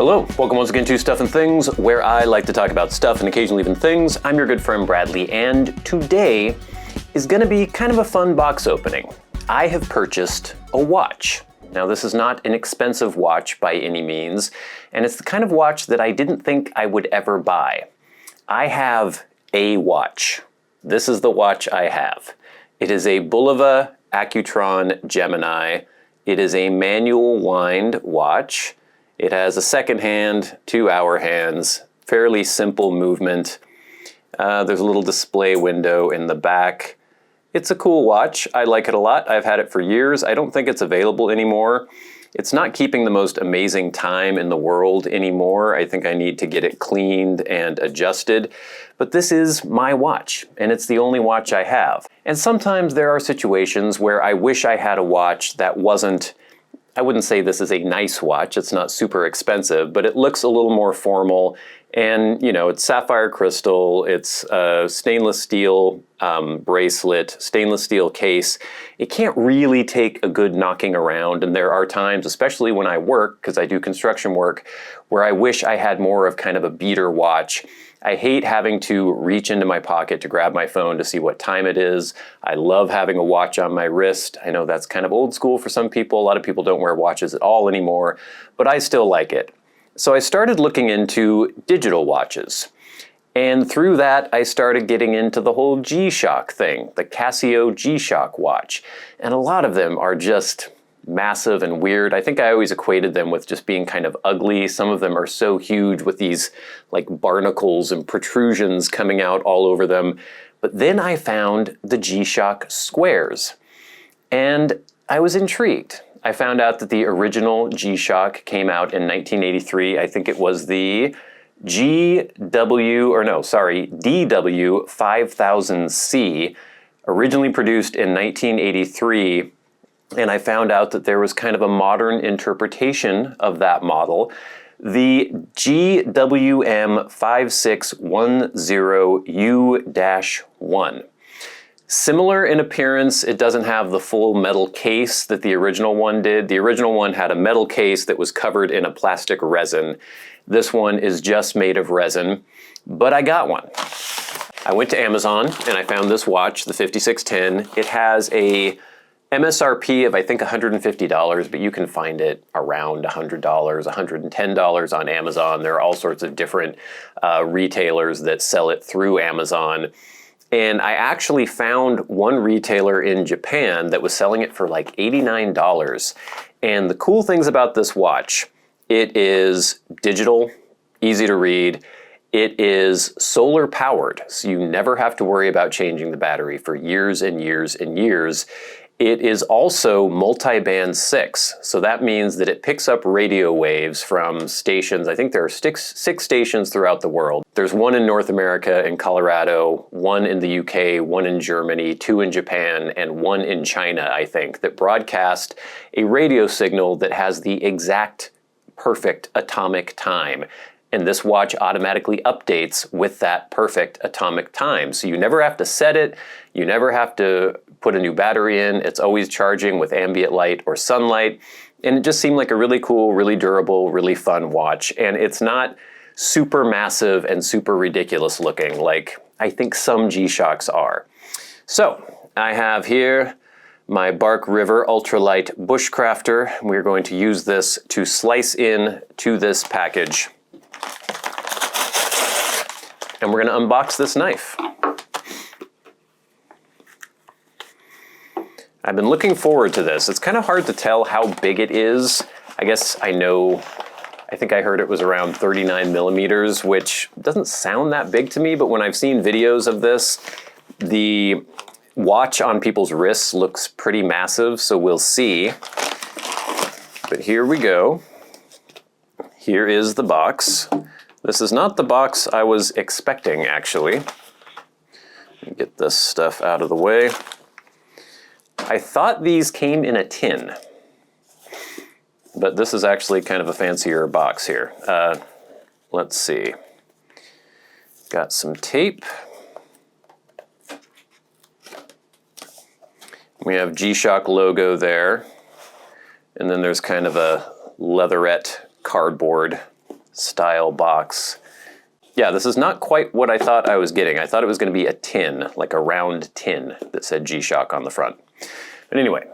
Hello, welcome once again to Stuff and Things, where I like to talk about stuff and occasionally even things. I'm your good friend Bradley, and today is going to be kind of a fun box opening. I have purchased a watch. Now, this is not an expensive watch by any means, and it's the kind of watch that I didn't think I would ever buy. I have a watch. This is the watch I have. It is a Bulova Accutron Gemini. It is a manual wind watch. It has a second hand, 2-hour hands, fairly simple movement. There's a little display window in the back. It's a cool watch. I like it a lot. I've had it for years. I don't think it's available anymore. It's not keeping the most amazing time in the world anymore. I think I need to get it cleaned and adjusted. But this is my watch, and it's the only watch I have. And sometimes there are situations where I wish I had a watch that wasn't, I wouldn't say this is a nice watch, it's not super expensive, but it looks a little more formal, and you know, it's sapphire crystal, it's a stainless steel bracelet, stainless steel case. It can't really take a good knocking around, and there are times, especially when I work, because I do construction work, where I wish I had more of kind of a beater watch. I hate having to reach into my pocket to grab my phone to see what time it is. I love having a watch on my wrist. I know that's kind of old school for some people. A lot of people don't wear watches at all anymore, but I still like it. So I started looking into digital watches. And through that, I started getting into the whole G-Shock thing, the Casio G-Shock watch. And a lot of them are just massive and weird. I think I always equated them with just being kind of ugly. Some of them are so huge with these like barnacles and protrusions coming out all over them. But then I found the G-Shock Squares, and I was intrigued. I found out that the original G-Shock came out in 1983. I think it was the DW 5000C, originally produced in 1983. And I found out that there was kind of a modern interpretation of that model, the GWM 5610U-1. Similar in appearance, it doesn't have the full metal case that the original one did. The original one had a metal case that was covered in a plastic resin. This one is just made of resin, but I got one. I went to Amazon and I found this watch, the 5610. It has a MSRP of I think $150, but you can find it around $100, $110 on Amazon. There are all sorts of different retailers that sell it through Amazon. And I actually found one retailer in Japan that was selling it for like $89. And the cool things about this watch, it is digital, easy to read. It is solar powered, so you never have to worry about changing the battery for years and years and years. It is also multi-band 6, so that means that it picks up radio waves from stations. I think there are six stations throughout the world. There's one in North America in Colorado, one in the UK, one in Germany, 2 in Japan, and 1 in China, I think, that broadcast a radio signal that has the exact perfect atomic time. And this watch automatically updates with that perfect atomic time. So you never have to set it, you never have to put a new battery in, it's always charging with ambient light or sunlight. And it just seemed like a really cool, really durable, really fun watch. And it's not super massive and super ridiculous looking like I think some G-Shocks are. So I have here my Bark River Ultralight Bushcrafter. We're going to use this to slice in to this package. And we're going to unbox this knife. I've been looking forward to this. It's kind of hard to tell how big it is. I guess I think I heard it was around 39 millimeters, which doesn't sound that big to me, but when I've seen videos of this, the watch on people's wrists looks pretty massive, so we'll see. But here we go. Here is the box. This is not the box I was expecting, actually. Let me get this stuff out of the way. I thought these came in a tin, but this is actually kind of a fancier box here. Let's see. Got some tape. We have G-Shock logo there, and then there's kind of a leatherette cardboard style box. Yeah, this is not quite what I thought I was getting. I thought it was going to be a tin, like a round tin that said G-Shock on the front. But anyway,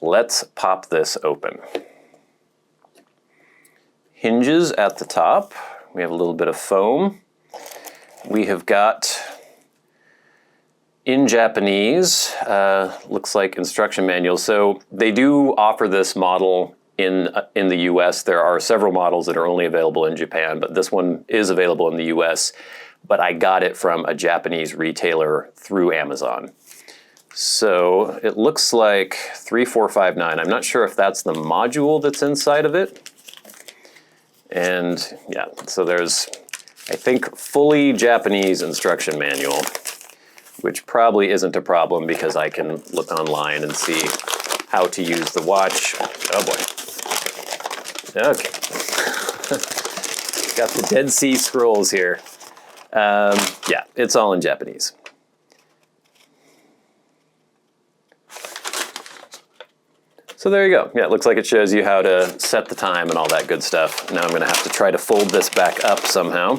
let's pop this open. Hinges at the top. We have a little bit of foam. We have got, in Japanese, looks like instruction manual. So they do offer this model in the US. There are several models that are only available in Japan, but this one is available in the US. But I got it from a Japanese retailer through Amazon. So it looks like 3459. I'm not sure if that's the module that's inside of it. And yeah, so there's, I think, fully Japanese instruction manual, which probably isn't a problem because I can look online and see how to use the watch. Oh boy. Okay. Got the Dead Sea Scrolls here. Yeah, it's all in Japanese. So there you go. Yeah, it looks like it shows you how to set the time and all that good stuff. Now I'm going to have to try to fold this back up somehow.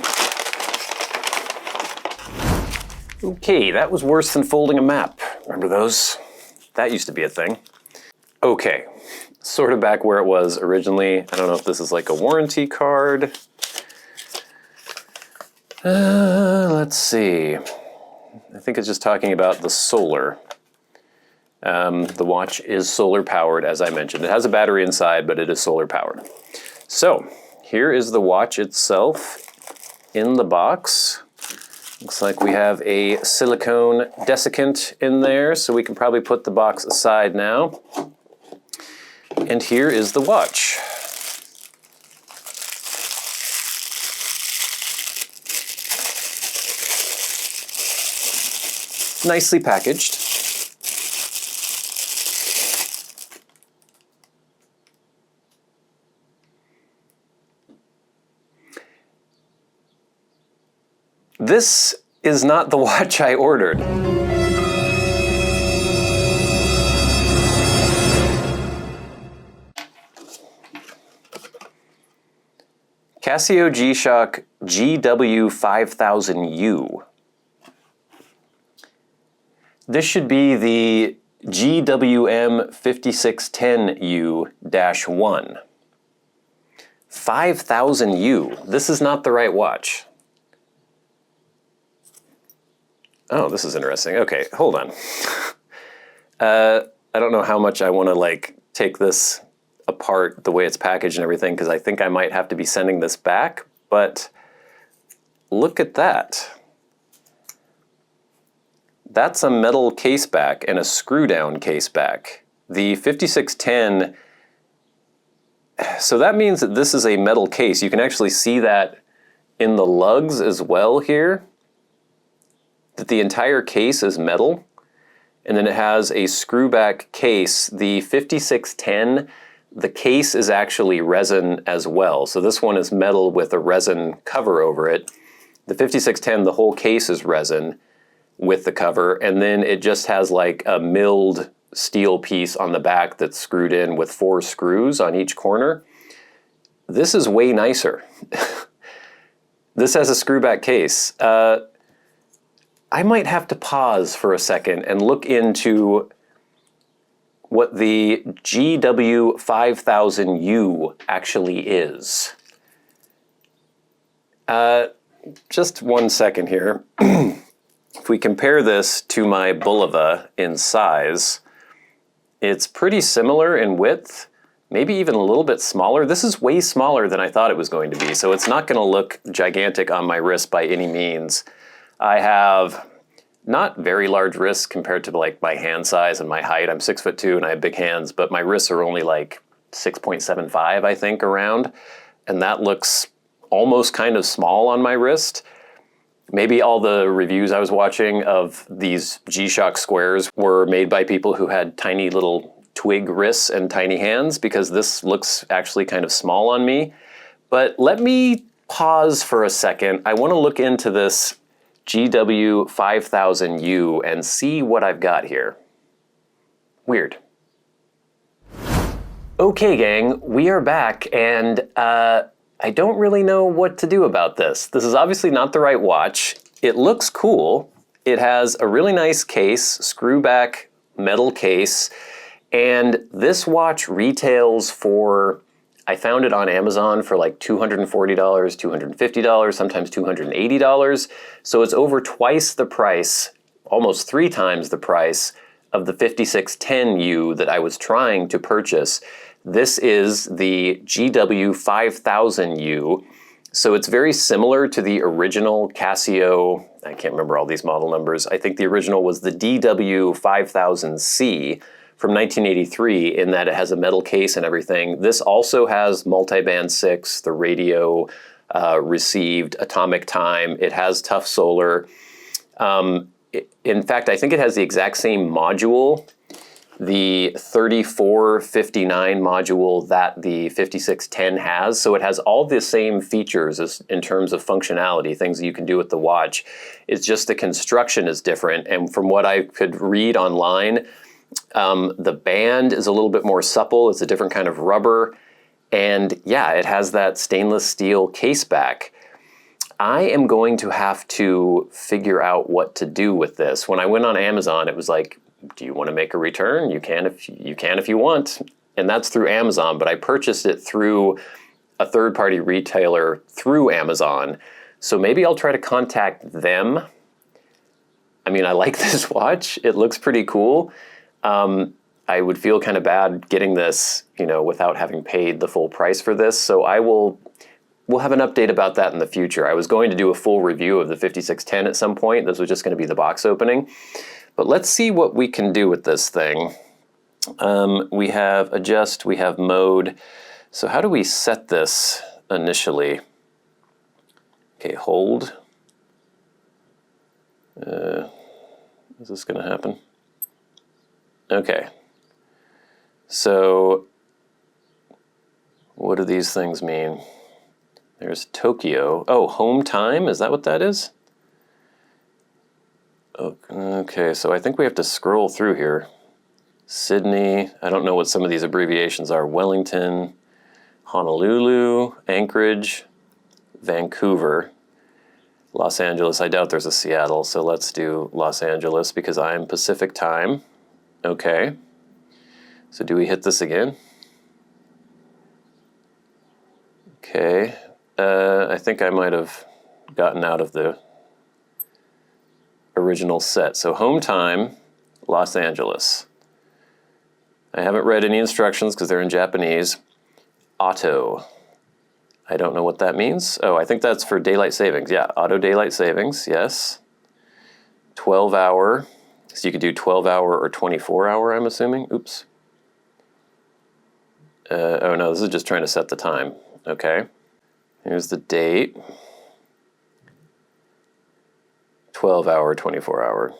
Okay, that was worse than folding a map. Remember those? That used to be a thing. Okay, sort of back where it was originally. I don't know if this is like a warranty card. Let's see. I think it's just talking about the solar. The watch is solar powered, as I mentioned. It has a battery inside, but it is solar powered. So here is the watch itself in the box. Looks like we have a silicone desiccant in there, so we can probably put the box aside now. And here is the watch. Nicely packaged. This is not the watch I ordered. Casio G-Shock GW5000U. This should be the GWM 5610U-1. 5000U. This is not the right watch. Oh, this is interesting. Okay, hold on. I don't know how much I want to like take this apart the way it's packaged and everything, because I think I might have to be sending this back, but look at that. That's a metal case back and a screw down case back. The 5610, so that means that this is a metal case. You can actually see that in the lugs as well here, that the entire case is metal, and then it has a screw back case. The 5610, the case is actually resin as well. So this one is metal with a resin cover over it. The 5610, the whole case is resin with the cover, and then it just has like a milled steel piece on the back that's screwed in with 4 screws on each corner. This is way nicer. This has a screw back case. I might have to pause for a second and look into what the GW5000U actually is. Just one second here. If we compare this to my Bulova in size, it's pretty similar in width, maybe even a little bit smaller. This is way smaller than I thought it was going to be, so it's not going to look gigantic on my wrist by any means. I have not very large wrists compared to like my hand size and my height. I'm 6'2" and I have big hands, but my wrists are only like 6.75, I think, around, and that looks almost kind of small on my wrist. Maybe all the reviews I was watching of these G-Shock Squares were made by people who had tiny little twig wrists and tiny hands, because this looks actually kind of small on me. But let me pause for a second. I want to look into this GW5000U and see what I've got here. Weird. Okay, gang, we are back, and I don't really know what to do about this. This is obviously not the right watch. It looks cool. It has a really nice case, screw back metal case, and this watch retails for, I found it on Amazon for like $240, $250, sometimes $280. So it's over twice the price, almost 3 times the price of the 5610U that I was trying to purchase. This is the GW5000U. So it's very similar to the original Casio, I can't remember all these model numbers. I think the original was the DW5000C from 1983 in that it has a metal case and everything. This also has multiband 6, the radio received, atomic time. It has tough solar. In fact, I think it has the exact same module, the 3459 module that the 5610 has. So it has all the same features in terms of functionality, things that you can do with the watch. It's just the construction is different. And from what I could read online, the band is a little bit more supple. It's a different kind of rubber. And yeah, it has that stainless steel case back. I am going to have to figure out what to do with this. When I went on Amazon, it was like, do you want to make a return? You can if you want. And that's through Amazon, but I purchased it through a third-party retailer through Amazon. So maybe I'll try to contact them. I mean, I like this watch. It looks pretty cool. I would feel kind of bad getting this, without having paid the full price for this. So we'll have an update about that in the future. I was going to do a full review of the 5610 at some point. This was just going to be the box opening. But let's see what we can do with this thing. We have adjust, we have mode. So how do we set this initially? Okay, hold. Is this going to happen? Okay. So what do these things mean? There's Tokyo. Oh, home time? Is that what that is? Okay, so I think we have to scroll through here. Sydney, I don't know what some of these abbreviations are. Wellington, Honolulu, Anchorage, Vancouver, Los Angeles. I doubt there's a Seattle, so let's do Los Angeles because I'm Pacific time. Okay. So do we hit this again? Okay. I think I might have gotten out of the original set. So home time, Los Angeles. I haven't read any instructions because they're in Japanese. Auto. I don't know what that means. Oh, I think that's for daylight savings. Yeah, auto daylight savings, yes. 12-hour. So you could do 12-hour or 24-hour, I'm assuming. Oops. Oh no, this is just trying to set the time. Okay. Here's the date. 12-hour, 24-hour.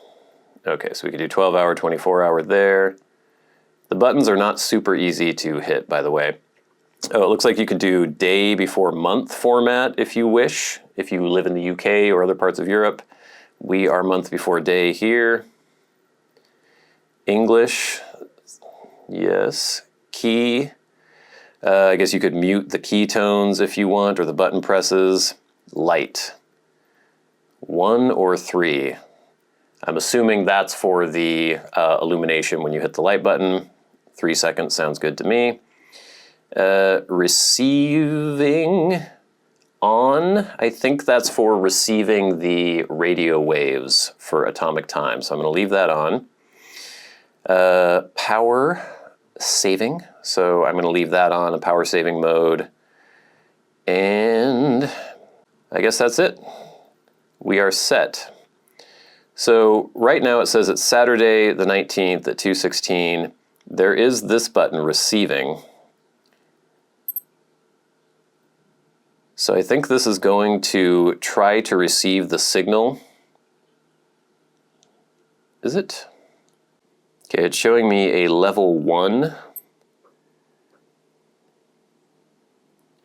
Okay, so we could do 12-hour, 24-hour there. The buttons are not super easy to hit, by the way. Oh, it looks like you could do day before month format if you wish. If you live in the UK or other parts of Europe. We are month before day here. English, yes. Key. I guess you could mute the key tones if you want, or the button presses. Light. 1 or 3. I'm assuming that's for the illumination when you hit the light button. 3 seconds sounds good to me. Receiving on. I think that's for receiving the radio waves for atomic time. So I'm going to leave that on. Power saving. So I'm going to leave that on, a power saving mode. And I guess that's it. We are set. So right now it says it's Saturday the 19th at 2:16. There is this button, receiving. So I think this is going to try to receive the signal. Is it? Okay, it's showing me a level 1.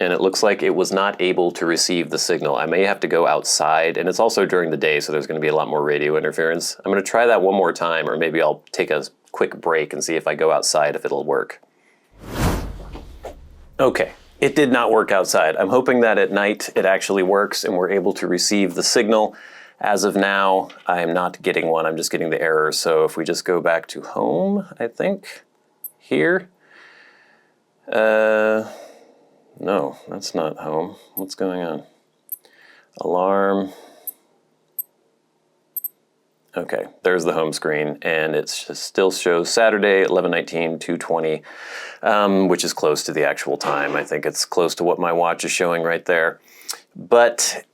And it looks like it was not able to receive the signal. I may have to go outside, and it's also during the day, so there's going to be a lot more radio interference. I'm going to try that one more time, or maybe I'll take a quick break and see if I go outside if it'll work. Okay, It did not work outside. I'm hoping that at night it actually works and we're able to receive the signal. As of now, I am not getting one. I'm just getting the error. So if we just go back to home, I think, here. No, that's not home. What's going on? Alarm. Okay, there's the home screen, and it still shows Saturday, 11:19, 2:20, which is close to the actual time. I think it's close to what my watch is showing right there. But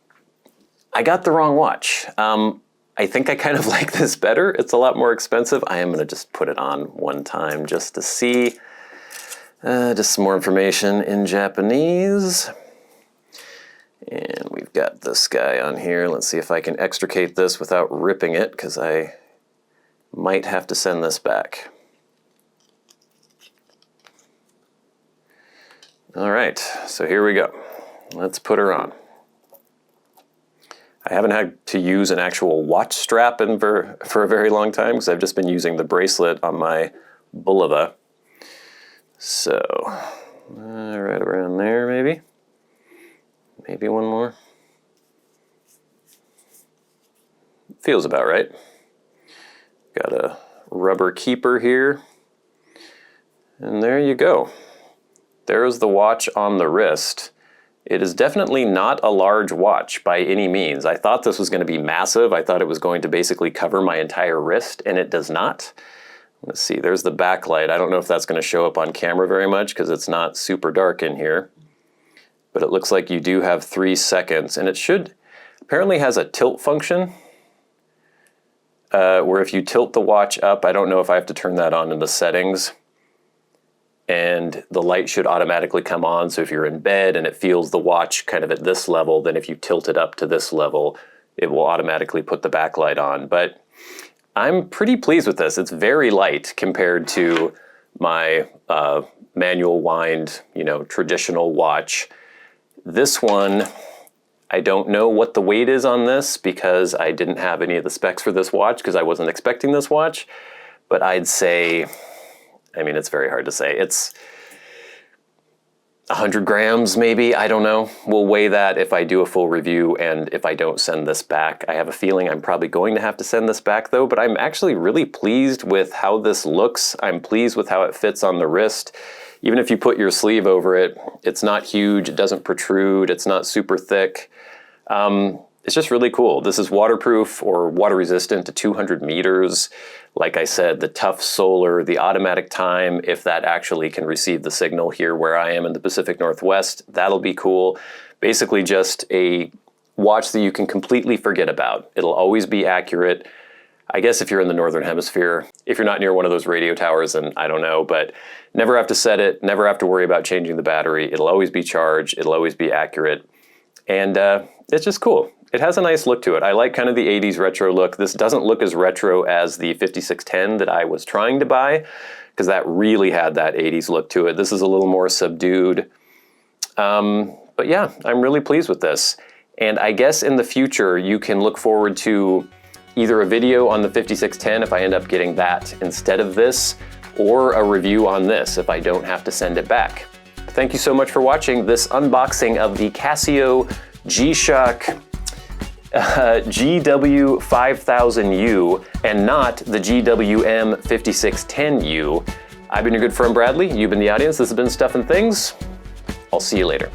I got the wrong watch. I think I kind of like this better. It's a lot more expensive. I am going to just put it on one time just to see. Just some more information in Japanese. And we've got this guy on here. Let's see if I can extricate this without ripping it, because I might have to send this back. All right, so here we go. Let's put her on. I haven't had to use an actual watch strap for a very long time, because I've just been using the bracelet on my bulova. So, right around there maybe. Maybe one more. Feels about right. Got a rubber keeper here. And there you go. There's the watch on the wrist. It is definitely not a large watch by any means. I thought this was going to be massive. I thought it was going to basically cover my entire wrist, and it does not. Let's see, there's the backlight. I don't know if that's going to show up on camera very much because it's not super dark in here. But it looks like you do have 3 seconds, and it apparently has a tilt function where if you tilt the watch up, I don't know if I have to turn that on in the settings, and the light should automatically come on. So if you're in bed and it feels the watch kind of at this level, then if you tilt it up to this level, it will automatically put the backlight on. But I'm pretty pleased with this. It's very light compared to my manual wind, traditional watch. This one, I don't know what the weight is on this because I didn't have any of the specs for this watch because I wasn't expecting this watch. But I'd say, it's very hard to say. It's 100 grams maybe, I don't know. We'll weigh that if I do a full review and if I don't send this back. I have a feeling I'm probably going to have to send this back though, but I'm actually really pleased with how this looks. I'm pleased with how it fits on the wrist. Even if you put your sleeve over it, it's not huge, it doesn't protrude, it's not super thick. It's just really cool. This is waterproof or water resistant to 200 meters. Like I said, the tough solar, the automatic time, if that actually can receive the signal here where I am in the Pacific Northwest, that'll be cool. Basically just a watch that you can completely forget about. It'll always be accurate. I guess if you're in the Northern Hemisphere, if you're not near one of those radio towers, then I don't know, but never have to set it, never have to worry about changing the battery. It'll always be charged, it'll always be accurate, and it's just cool. It has a nice look to it. I like kind of the 80s retro look. This doesn't look as retro as the 5610 that I was trying to buy, because that really had that 80s look to it. This is a little more subdued. But yeah, I'm really pleased with this. And I guess in the future, you can look forward to either a video on the 5610 if I end up getting that instead of this, or a review on this if I don't have to send it back. Thank you so much for watching this unboxing of the Casio G-Shock GW5000U and not the GWM 5610U. I've been your good friend Bradley. You've been the audience. This has been Stuff and Things. I'll see you later.